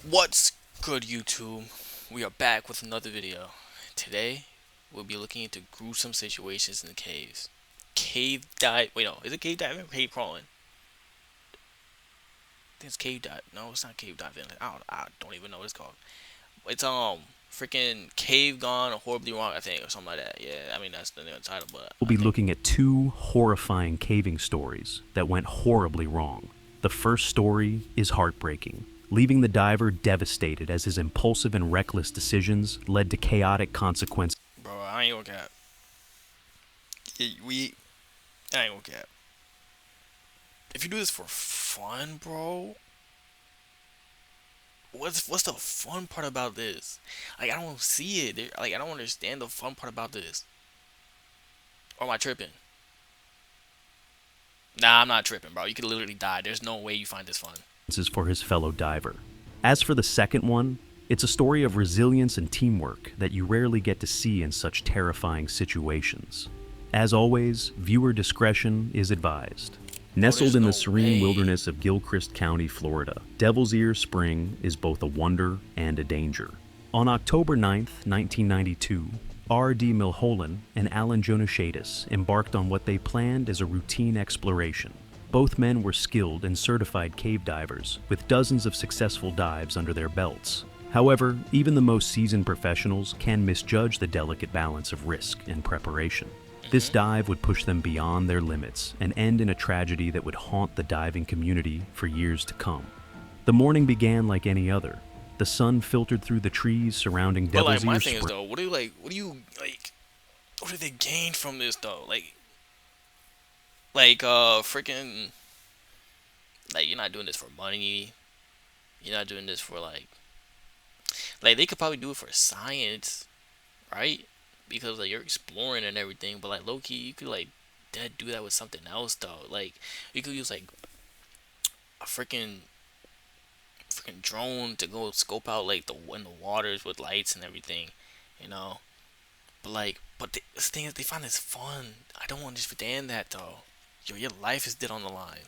What's good, YouTube? We are back with another video. Today, we'll be looking into gruesome situations in the caves. Cave dive. Wait, no, is it cave diving or cave crawling? I think it's cave dive. No, it's not cave diving. I don't even know what it's called. It's freaking cave gone horribly wrong, I think, or something like that. Yeah, I mean that's the name of the title, but We'll I be think looking at two horrifying caving stories that went horribly wrong. The first story is heartbreaking, leaving the diver devastated as his impulsive and reckless decisions led to chaotic consequences. bro, I ain't gonna cap. We I ain't gonna cap. If you do this for fun, bro, what's the fun part about this? Like I don't see it. Like I don't understand the fun part about this. Or am I tripping? Nah, I'm not tripping, bro. You could literally die. There's no way you find this fun. For his fellow diver. As for the second one, it's a story of resilience and teamwork that you rarely get to see in such terrifying situations. As always, viewer discretion is advised. Nestled There's in no the serene way. wilderness of Gilchrist County, Florida, Devil's Ear Spring is both a wonder and a danger. On October 9th, 1992, R.D. Milholland and Alan Jonashadis embarked on what they planned as a routine exploration. Both men were skilled and certified cave divers, with dozens of successful dives under their belts. However, even the most seasoned professionals can misjudge the delicate balance of risk and preparation. This dive would push them beyond their limits and end in a tragedy that would haunt the diving community for years to come. The morning began like any other. The sun filtered through the trees surrounding But like Devil's my Ear thing is Spring. though, what do you like? What do they gain from this though? Freaking, like you're not doing this for money. You're not doing this for like they could probably do it for science, right? Because like you're exploring and everything. But like low key, you could like dead do that with something else though. Like you could use like a freaking drone to go scope out like the in the waters with lights and everything, you know. But the thing is, they find this fun. I don't understand that though. Your life is dead on the line.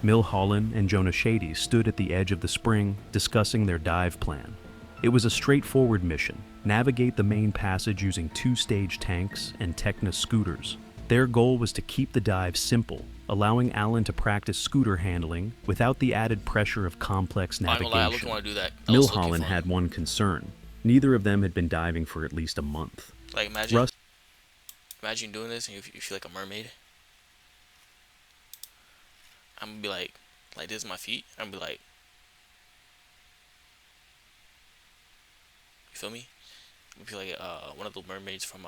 Milholland and Jonashady stood at the edge of the spring discussing their dive plan. It was a straightforward mission: navigate the main passage using two-stage tanks and Techna scooters. Their goal was to keep the dive simple, allowing Alan to practice scooter handling without the added pressure of complex I ain't gonna lie, I look navigation. want to do that. That looks looking Milholland fun. had one concern. Neither of them had been diving for at least a month. Like Rust imagine doing this and you feel like a mermaid. I'm gonna be like this is my feet. I'm gonna be like, you feel me? I'm gonna feel like one of the mermaids from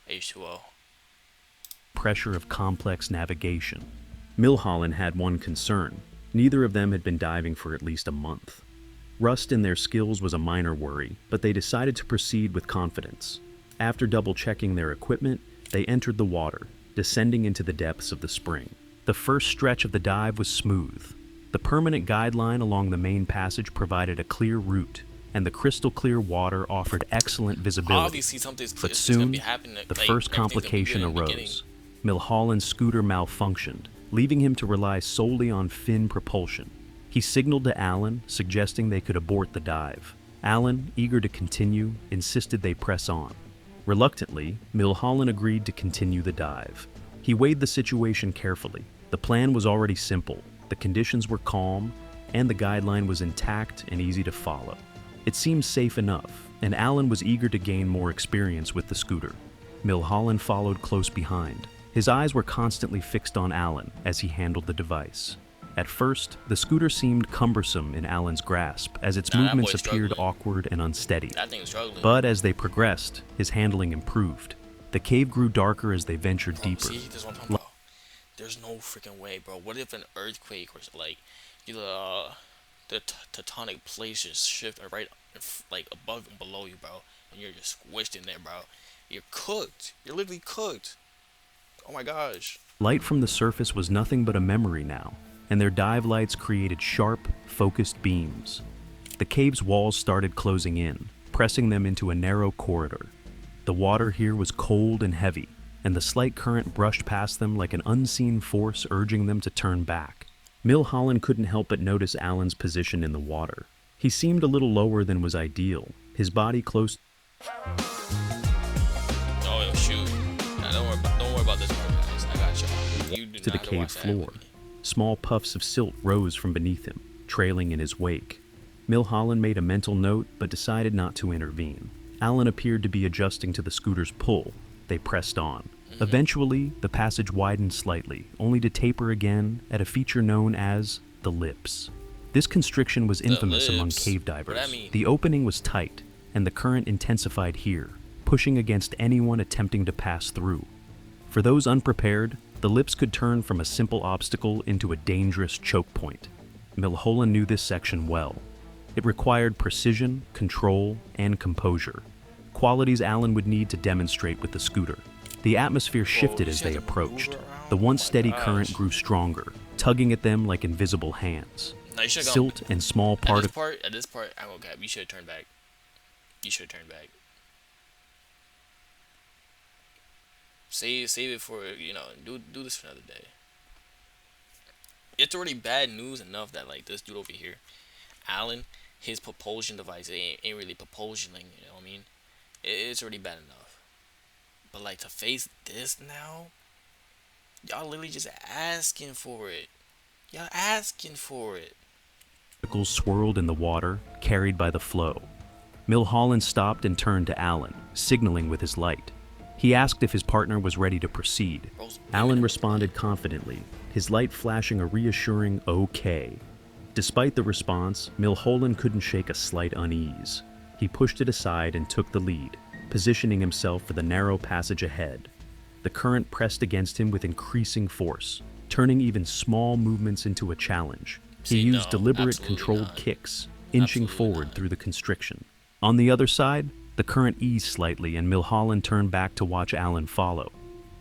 H2O. pressure of complex navigation. Milholland had one concern. Neither of them had been diving for at least a month. Rust in their skills was a minor worry, but they decided to proceed with confidence. After double-checking their equipment, they entered the water, descending into the depths of the spring. The first stretch of the dive was smooth. The permanent guideline along the main passage provided a clear route, and the crystal-clear water offered excellent visibility. Obviously, something's But it's gonna soon, be happening. the Like, first everything's gonna be complication good in the beginning. arose. Milholland's scooter malfunctioned, leaving him to rely solely on fin propulsion. He signaled to Alan, suggesting they could abort the dive. Alan, eager to continue, insisted they press on. Reluctantly, Milholland agreed to continue the dive. He weighed the situation carefully. The plan was already simple, the conditions were calm, and the guideline was intact and easy to follow. It seemed safe enough, and Alan was eager to gain more experience with the scooter. Milholland followed close behind. His eyes were constantly fixed on Alan as he handled the device. At first, the scooter seemed cumbersome in Alan's grasp as its Nah, that movements boy's appeared struggling. awkward and unsteady. That thing's struggling. But as they progressed, his handling improved. The cave grew darker as they ventured deeper. See, this is what I'm talking about. There's no freaking way, bro. What if an earthquake or like either the tectonic plates just shift right like above and below you, bro, and you're just squished in there, bro. You're cooked. You're literally cooked. Oh my gosh. Light from the surface was nothing but a memory now, and their dive lights created sharp, focused beams. The cave's walls started closing in, pressing them into a narrow corridor. The water here was cold and heavy, and the slight current brushed past them like an unseen force urging them to turn back. Milholland couldn't help but notice Alan's position in the water. He seemed a little lower than was ideal, his body close Oh, yo, shoot. Nah, don't worry about this part, guys. I got y'all. You do to the not have to cave watch that floor. with me. Small puffs of silt rose from beneath him, trailing in his wake. Milholland made a mental note but decided not to intervene. Alan appeared to be adjusting to the scooter's pull. They pressed on. Eventually, the passage widened slightly, only to taper again at a feature known as the lips. This constriction was infamous among lips. cave What divers. that mean? The opening was tight, and the current intensified here, pushing against anyone attempting to pass through. For those unprepared, the lips could turn from a simple obstacle into a dangerous choke point. Milholland knew this section well. It required precision, control, and composure, qualities Alan would need to demonstrate with the scooter. The atmosphere shifted you as said they to move approached. around? The Oh once my steady gosh. current grew stronger, tugging at them like invisible hands. No, you should have Silt and small particles At this part, I'm okay. You should have turned back. You should have turned back. Save it for, do this for another day. It's already bad news enough that like this dude over here, Alan, his propulsion device ain't really propulsioning. You know what I mean? It's already bad enough. But like to face this now, y'all literally just asking for it. Y'all asking for it. swirled in the water, carried by the flow. Milholland stopped and turned to Alan, signaling with his light. He asked if his partner was ready to proceed. Alan responded confidently, his light flashing a reassuring okay. Despite the response, Milholland couldn't shake a slight unease. He pushed it aside and took the lead, positioning himself for the narrow passage ahead. The current pressed against him with increasing force, turning even small movements into a challenge. He See, used no, deliberate, absolutely controlled not. kicks, inching Absolutely forward not. through the constriction. On the other side, the current eased slightly and Milholland turned back to watch Alan follow.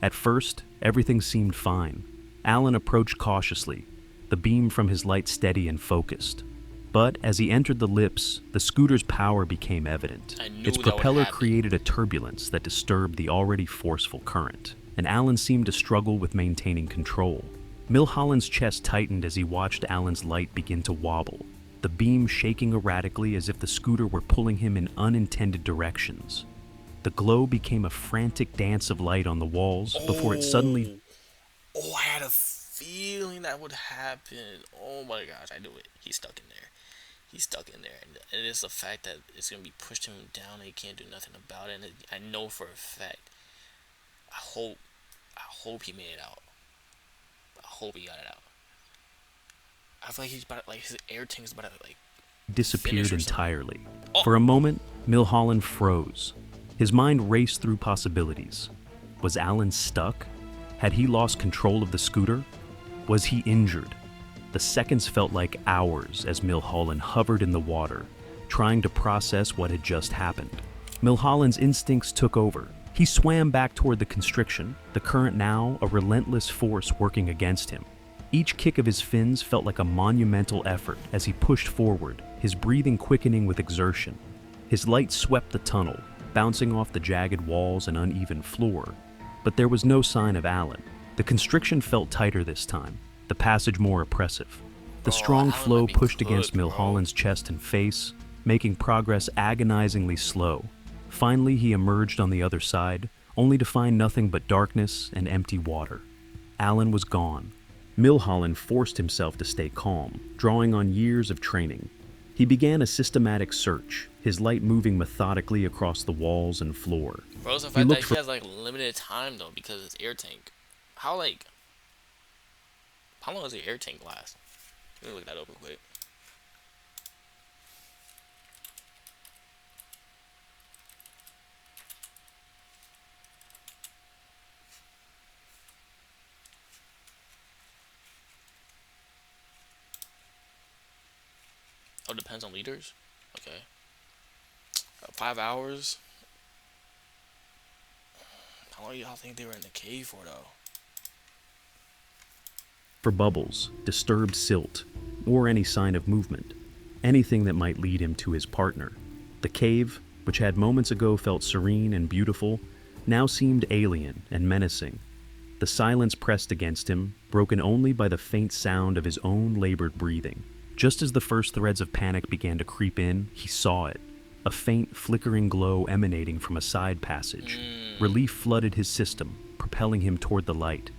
At first, everything seemed fine. Alan approached cautiously, the beam from his light steady and focused. But as he entered the lips, the scooter's power became evident. I knew Its that would propeller happen. created a turbulence that disturbed the already forceful current, and Alan seemed to struggle with maintaining control. Milholland's chest tightened as he watched Alan's light begin to wobble, the beam shaking erratically as if the scooter were pulling him in unintended directions. The glow became a frantic dance of light on the walls before it suddenly Oh, I had a feeling that would happen. Oh my gosh, I knew it. He's stuck in there. He's stuck in there. And it's the fact that it's going to be pushed him down and he can't do nothing about it. And I know for a fact. I hope he made it out. I hope he got it out. I feel like he's about to, like, his air tank is about to, like, disappeared finish or something. entirely. Oh. For a moment, Milholland froze. His mind raced through possibilities. Was Alan stuck? Had he lost control of the scooter? Was he injured? The seconds felt like hours as Milholland hovered in the water, trying to process what had just happened. Milholland's instincts took over. He swam back toward the constriction, the current now a relentless force working against him. Each kick of his fins felt like a monumental effort as he pushed forward, his breathing quickening with exertion. His light swept the tunnel, bouncing off the jagged walls and uneven floor. But there was no sign of Alan. The constriction felt tighter this time, the passage more oppressive. The Bro, strong Alan flow might be pushed good, against bro. Milholland's chest and face, making progress agonizingly slow. Finally, he emerged on the other side, only to find nothing but darkness and empty water. Alan was gone. Milholland forced himself to stay calm, drawing on years of training. He began a systematic search, his light moving methodically across the walls and floor. Bro, it's the He fact looked that for he has, like, limited time, though, because it's air tank. How long does the air tank last? Let me look that up real quick. Oh, depends on liters? Okay. 5 hours? How long do y'all think they were in the cave for, though? bubbles, disturbed silt, or any sign of movement, anything that might lead him to his partner. The cave, which had moments ago felt serene and beautiful, now seemed alien and menacing. The silence pressed against him, broken only by the faint sound of his own labored breathing. Just as the first threads of panic began to creep in, he saw it. A faint, flickering glow emanating from a side passage. Relief flooded his system, propelling him toward the light.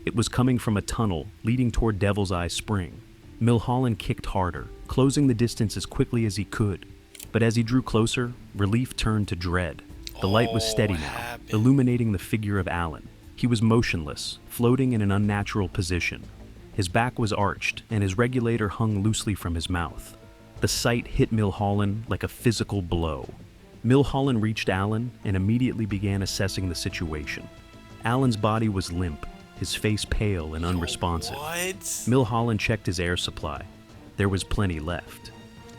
It was coming from a tunnel leading toward Devil's Eye Spring. Milholland kicked harder, closing the distance as quickly as he could. But as he drew closer, relief turned to dread. The light was steady now, illuminating the figure of Alan. He was motionless, floating in an unnatural position. His back was arched, and his regulator hung loosely from his mouth. The sight hit Milholland like a physical blow. Milholland reached Alan and immediately began assessing the situation. Alan's body was limp, his face pale and unresponsive. What? Milholland checked his air supply. There was plenty left.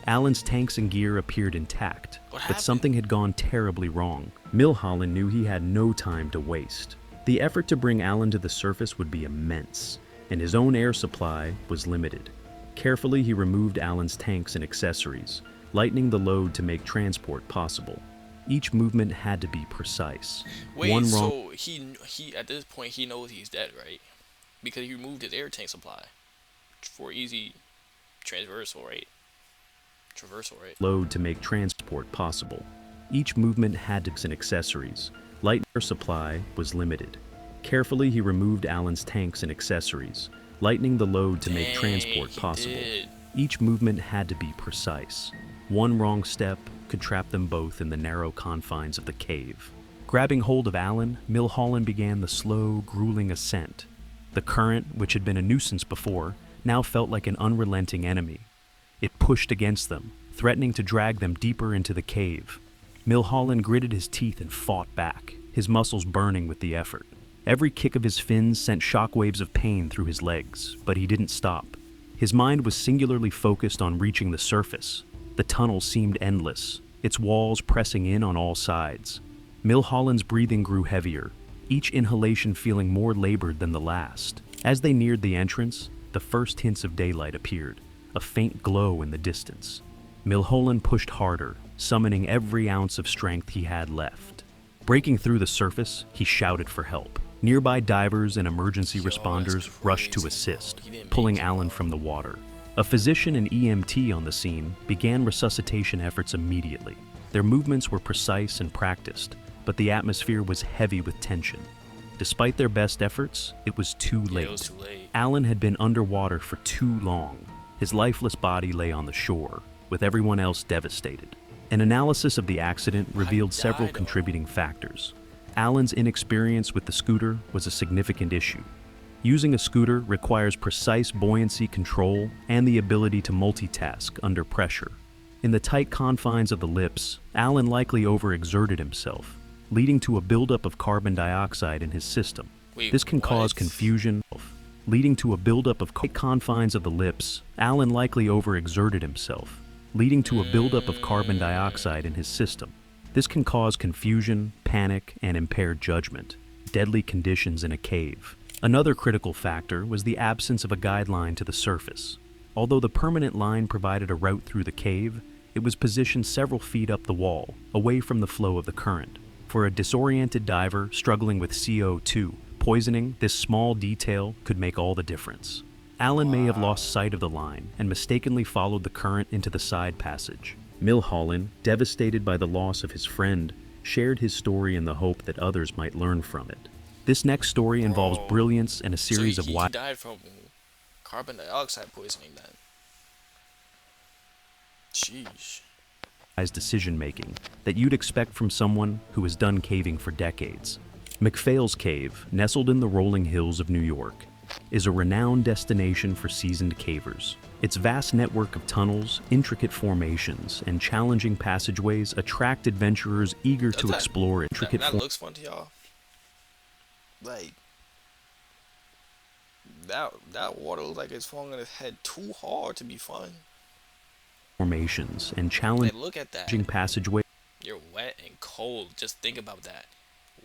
Alan's tanks and gear appeared intact, but something had gone terribly wrong. Milholland knew he had no time to waste. The effort to bring Alan to the surface would be immense, and his own air supply was limited. Carefully, he removed Alan's tanks and accessories, lightening the load to make transport possible. Each movement had to be precise. Wait, so he at this point he knows he's dead, right? Because he removed his air tank supply for easy traversal, right? Load to make transport possible. Each movement had to be and accessories. Light air supply was limited. Carefully, he removed Alan's tanks and accessories, lightening the load to make transport possible. Each movement had to be precise. One wrong step could trap them both in the narrow confines of the cave. Grabbing hold of Alan, Milholland began the slow, grueling ascent. The current, which had been a nuisance before, now felt like an unrelenting enemy. It pushed against them, threatening to drag them deeper into the cave. Milholland gritted his teeth and fought back, his muscles burning with the effort. Every kick of his fins sent shockwaves of pain through his legs, but he didn't stop. His mind was singularly focused on reaching the surface. The tunnel seemed endless, its walls pressing in on all sides. Milholland's breathing grew heavier, each inhalation feeling more labored than the last. As they neared the entrance, the first hints of daylight appeared, a faint glow in the distance. Milholland pushed harder, summoning every ounce of strength he had left. Breaking through the surface, he shouted for help. Nearby divers and emergency responders rushed to assist, pulling Alan from the water. A physician and EMT on the scene began resuscitation efforts immediately. Their movements were precise and practiced, but the atmosphere was heavy with tension. Despite their best efforts, it was too late. Alan had been underwater for too long. His lifeless body lay on the shore, with everyone else devastated. An analysis of the accident revealed several contributing factors. Alan's inexperience with the scooter was a significant issue. Using a scooter requires precise buoyancy control and the ability to multitask under pressure. In the tight confines of the lips, Alan likely overexerted himself, leading to a buildup of carbon dioxide in his system. This can cause confusion. Leading to a buildup of confines of the lips, Alan likely overexerted himself, leading to a buildup of carbon dioxide in his system. This can cause confusion, panic, and impaired judgment, deadly conditions in a cave. Another critical factor was the absence of a guideline to the surface. Although the permanent line provided a route through the cave, it was positioned several feet up the wall, away from the flow of the current. For a disoriented diver struggling with CO2 poisoning, this small detail could make all the difference. Alan may have lost sight of the line and mistakenly followed the current into the side passage. Milholland, devastated by the loss of his friend, shared his story in the hope that others might learn from it. This next story involves brilliance and a series of he died from carbon dioxide poisoning then. Sheesh. Decision-making that you'd expect from someone who has done caving for decades. McPhail's Cave, nestled in the rolling hills of New York, is a renowned destination for seasoned cavers. Its vast network of tunnels, intricate formations, and challenging passageways attract adventurers eager to explore intricate that looks fun to y'all? Like, that water looks like it's falling on its head too hard to be fun. Formations and challenging look at that. Passageways. You're wet and cold. Just think about that.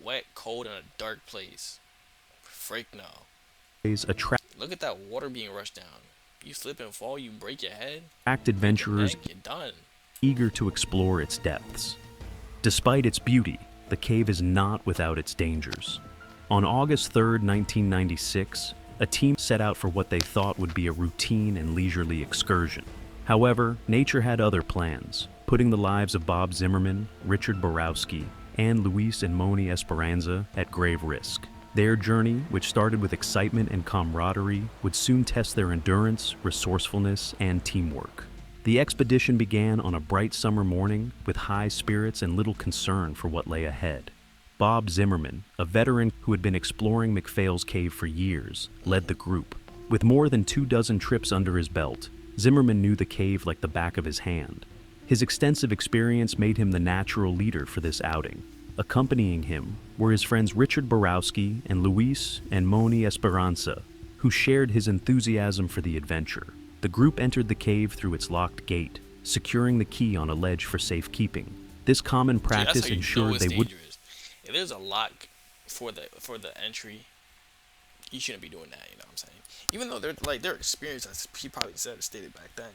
Wet, cold, in a dark place. Freak no. Look at that water being rushed down. You slip and fall, you break your head. Adventurers you're done. Eager to explore its depths. Despite its beauty, the cave is not without its dangers. On August 3rd, 1996, a team set out for what they thought would be a routine and leisurely excursion. However, nature had other plans, putting the lives of Bob Zimmerman, Richard Borowski, and Luis and Moni Esperanza at grave risk. Their journey, which started with excitement and camaraderie, would soon test their endurance, resourcefulness, and teamwork. The expedition began on a bright summer morning with high spirits and little concern for what lay ahead. Bob Zimmerman, a veteran who had been exploring McPhail's cave for years, led the group. With more than 24 trips under his belt, Zimmerman knew the cave like the back of his hand. His extensive experience made him the natural leader for this outing. Accompanying him were his friends Richard Borowski and Luis and Moni Esperanza, who shared his enthusiasm for the adventure. The group entered the cave through its locked gate, securing the key on a ledge for safekeeping. This common practice ensured they would. If there's a lock for the entry, you shouldn't be doing that. You know what I'm saying? Even though their experience, as he probably stated back then,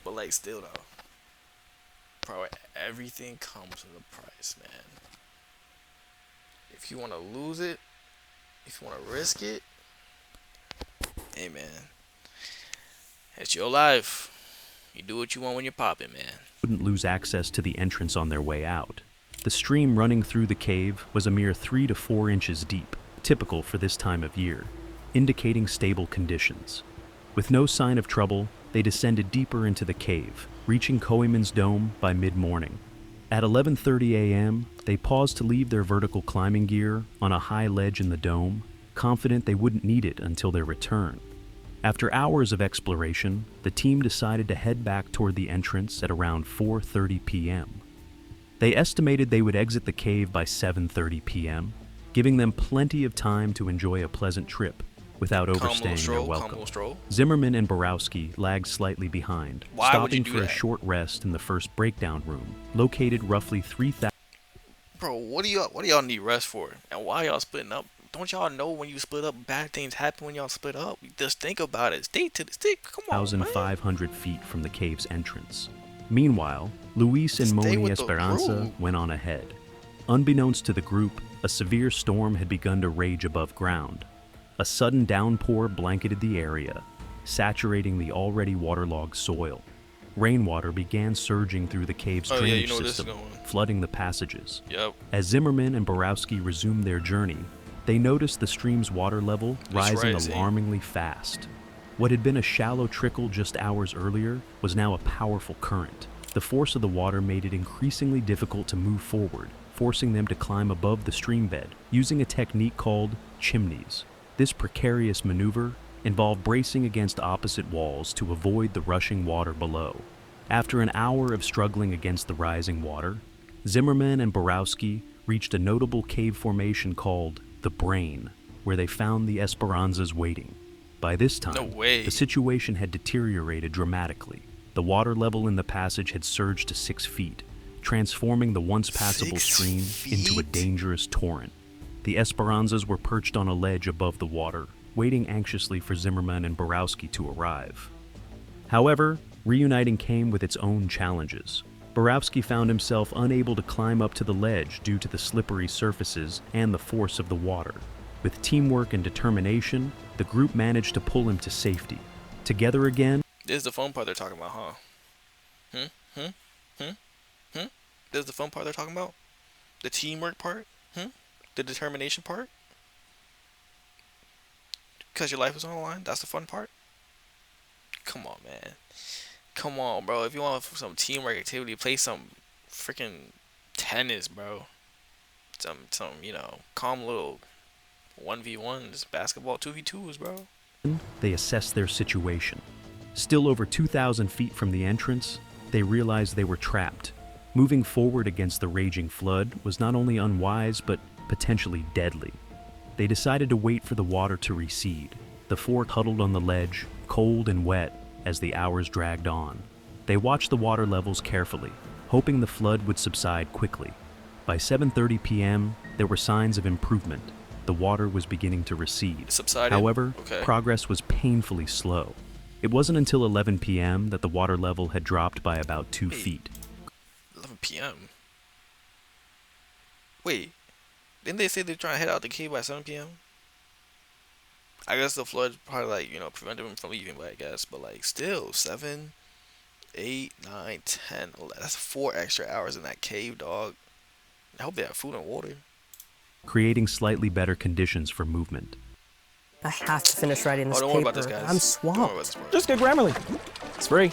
but like still though, bro, everything comes with a price, man. If you want to lose it, if you want to risk it, hey man, it's your life. You do what you want when you're popping, man. Wouldn't lose access to the entrance on their way out. The stream running through the cave was a mere 3 to 4 inches deep, typical for this time of year, indicating stable conditions. With no sign of trouble, they descended deeper into the cave, reaching Koiman's dome by mid-morning. At 11:30 a.m., they paused to leave their vertical climbing gear on a high ledge in the dome, confident they wouldn't need it until their return. After hours of exploration, the team decided to head back toward the entrance at around 4:30 p.m. They estimated they would exit the cave by 7:30 p.m., giving them plenty of time to enjoy a pleasant trip without overstaying their welcome. Zimmerman and Borowski lagged slightly behind, stopping for a short rest in the first breakdown room, located roughly 3,000. Bro, what do y'all need rest for? And why y'all splitting up? Don't y'all know when you split up, bad things happen when y'all split up? Just think about it. Come on, 1,500 feet from the cave's entrance. Meanwhile, Luis and Moni Esperanza went on ahead. Unbeknownst to the group, a severe storm had begun to rage above ground. A sudden downpour blanketed the area, saturating the already waterlogged soil. Rainwater began surging through the cave's drainage system, flooding the passages. As Zimmerman and Borowski resumed their journey, they noticed the stream's water level rising alarmingly fast. What had been a shallow trickle just hours earlier was now a powerful current. The force of the water made it increasingly difficult to move forward, forcing them to climb above the stream bed using a technique called chimneys. This precarious maneuver involved bracing against opposite walls to avoid the rushing water below. After an hour of struggling against the rising water, Zimmerman and Borowski reached a notable cave formation called the Brain, where they found the Esperanzas waiting. By this time, the situation had deteriorated dramatically. The water level in the passage had surged to 6 feet, transforming the once passable stream into a dangerous torrent. The Esperanzas were perched on a ledge above the water, waiting anxiously for Zimmerman and Borowski to arrive. However, reuniting came with its own challenges. Borowski found himself unable to climb up to the ledge due to the slippery surfaces and the force of the water. With teamwork and determination, the group managed to pull him to safety. Together again. This is the fun part they're talking about, huh? This is the fun part they're talking about? The teamwork part? The determination part? Because your life is on the line? That's the fun part? Come on, man. Come on, bro. If you want some teamwork activity, play some freaking tennis, bro. Some calm little 1v1s, basketball 2v2s, bro. They assessed their situation. Still over 2,000 feet from the entrance, they realized they were trapped. Moving forward against the raging flood was not only unwise, but potentially deadly. They decided to wait for the water to recede. The four huddled on the ledge, cold and wet, as the hours dragged on. They watched the water levels carefully, hoping the flood would subside quickly. By 7:30 p.m., there were signs of improvement. The water was beginning to recede. However, progress was painfully slow. It wasn't until 11 p.m. that the water level had dropped by about 2 feet. 11 p.m.? Wait, Didn't they say they're trying to head out the cave by 7 p.m.? I guess the flood probably like prevented them from leaving, but I guess, but like still 7, 8, 9, 10, 11. That's 4 extra hours in that cave, dog. I hope they have food and water. creating slightly better conditions for movement. I have to finish writing this Oh, don't worry about this, paper. guys. I'm Don't worry about swamped. this part. Just get Grammarly. It's free.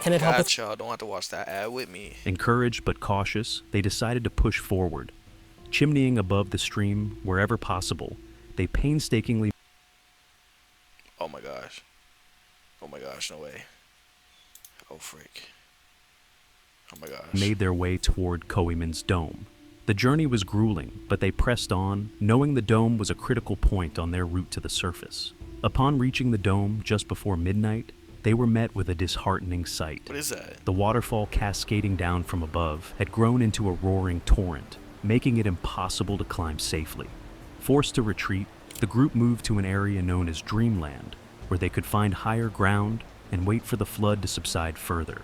Can it help with Gotcha. Don't have to watch that ad with me. Encouraged but cautious, they decided to push forward. Chimneying above the stream wherever possible, they painstakingly Oh my gosh. Oh my gosh. No way. Oh freak. Oh my gosh. made their way toward Koiman's dome. The journey was grueling, but they pressed on, knowing the dome was a critical point on their route to the surface. Upon reaching the dome just before midnight, they were met with a disheartening sight. What is that? The waterfall cascading down from above had grown into a roaring torrent, making it impossible to climb safely. Forced to retreat, the group moved to an area known as Dreamland, where they could find higher ground and wait for the flood to subside further.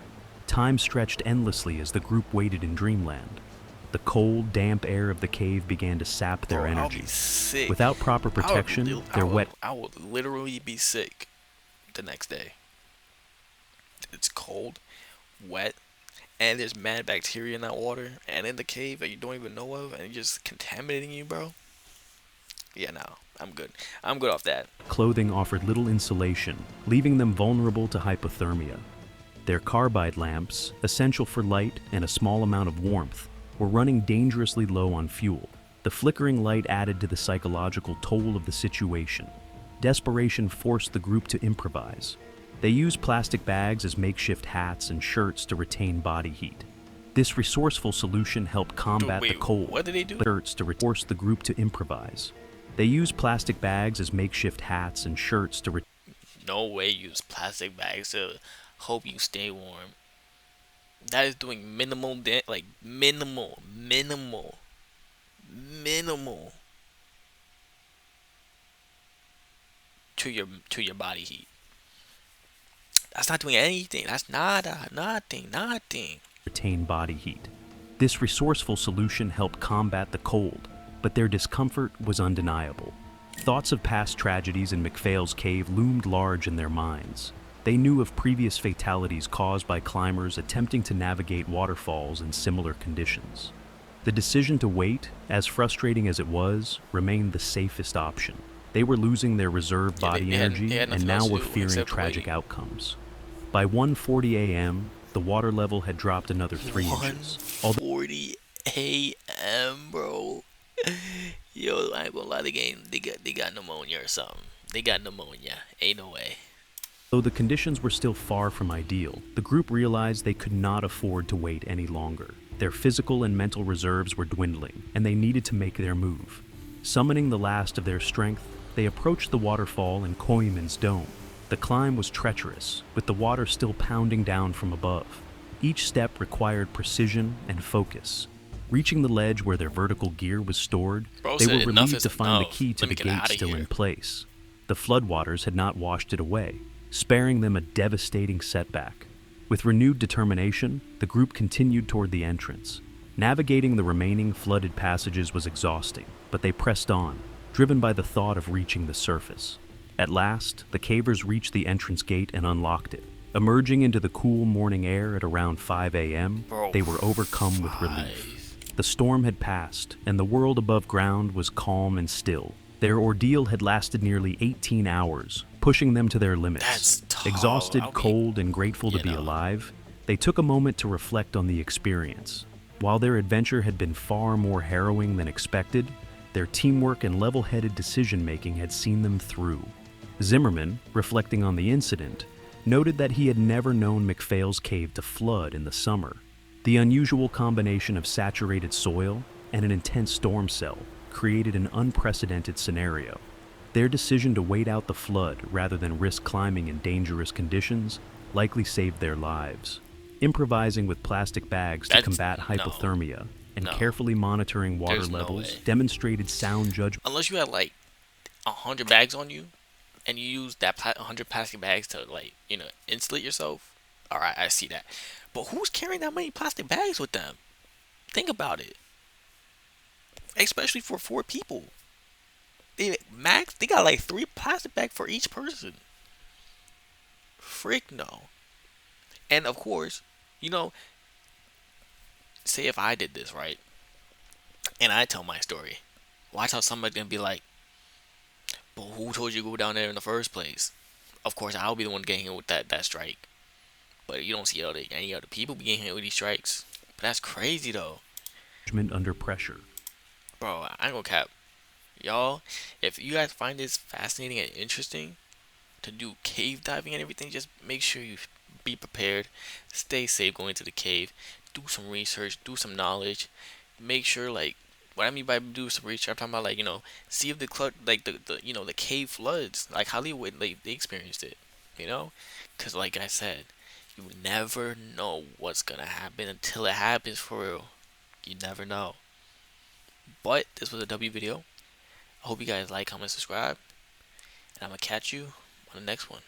Time stretched endlessly as the group waited in Dreamland. The cold, damp air of the cave began to sap their Bro, I'll energy. be sick. Without proper protection, their wet I would literally be sick the next day. It's cold, wet, and there's mad bacteria in that water and in the cave that you don't even know of, and it's just contaminating you, bro. Yeah, no, I'm good. I'm good off that. clothing offered little insulation, leaving them vulnerable to hypothermia. Their carbide lamps, essential for light and a small amount of warmth, were running dangerously low on fuel. The flickering light added to the psychological toll of the situation. Desperation forced the group to improvise. They used plastic bags as makeshift hats and shirts to retain body heat. This resourceful solution helped combat the wait, cold. what did they do? Shirts to force the group to improvise. They used plastic bags as makeshift hats and shirts to No way use plastic bags to hope you stay warm. That is doing minimal, like minimal to your body heat. That's not doing anything. That's nothing. retain body heat. This resourceful solution helped combat the cold, but their discomfort was undeniable. Thoughts of past tragedies in McPhail's cave loomed large in their minds. They knew of previous fatalities caused by climbers attempting to navigate waterfalls in similar conditions. The decision to wait, as frustrating as it was, remained the safest option. They were losing their reserve Yeah, body they had energy and nothing now else to were do fearing except tragic waiting. outcomes. By 1:40 a.m., the water level had dropped another 3 inches. Although 1:40 a.m., bro. Yo, I ain't gonna lie, they got pneumonia or something. They got pneumonia. Ain't no way. Though the conditions were still far from ideal, the group realized they could not afford to wait any longer. Their physical and mental reserves were dwindling, and they needed to make their move. Summoning the last of their strength, they approached the waterfall in Koiman's dome. The climb was treacherous, with the water still pounding down from above. Each step required precision and focus. Reaching the ledge where their vertical gear was stored, Bro they said were enough relieved is to find the enough. key to Let me the get gate outta still here. in place. The floodwaters had not washed it away, sparing them a devastating setback. With renewed determination, the group continued toward the entrance. Navigating the remaining flooded passages was exhausting, but they pressed on, driven by the thought of reaching the surface. At last, the cavers reached the entrance gate and unlocked it. Emerging into the cool morning air at around 5 a.m., Bro, they were overcome with relief. The storm had passed, and the world above ground was calm and still. Their ordeal had lasted nearly 18 hours, pushing them to their limits. That's tough. Exhausted, I'll be- cold, and grateful to you be know. alive, they took a moment to reflect on the experience. While their adventure had been far more harrowing than expected, their teamwork and level-headed decision-making had seen them through. Zimmerman, reflecting on the incident, noted that he had never known McPhail's cave to flood in the summer. The unusual combination of saturated soil and an intense storm cell created an unprecedented scenario. Their decision to wait out the flood rather than risk climbing in dangerous conditions likely saved their lives. Improvising with plastic bags to That's- combat no. hypothermia and No. carefully monitoring water There's no levels way. demonstrated sound judgment. Unless you had like 100 bags on you, and you use that 100 plastic bags to insulate yourself. All right, I see that. But who's carrying that many plastic bags with them? Think about it. especially for 4 people. They got like 3 plastic bags for each person. Frick no. And of course, you know, say if I did this right, and I tell my story, watch how somebody's gonna be like, "But who told you to go down there in the first place?" Of course, I'll be the one getting hit with that strike. But you don't see any other people be getting hit with these strikes. But that's crazy though, Under pressure. bro. I ain't gonna cap, y'all. If you guys find this fascinating and interesting to do cave diving and everything, just make sure you be prepared, stay safe going to the cave, do some research, do some knowledge, make sure like what I mean by do some research, I'm talking about like see if the like the the cave floods like Hollywood like they experienced it, you know, because like I said, you never know what's gonna happen until it happens for real. You never know. But this was a W video. I hope you guys like, comment, subscribe, and I'm gonna catch you on the next one.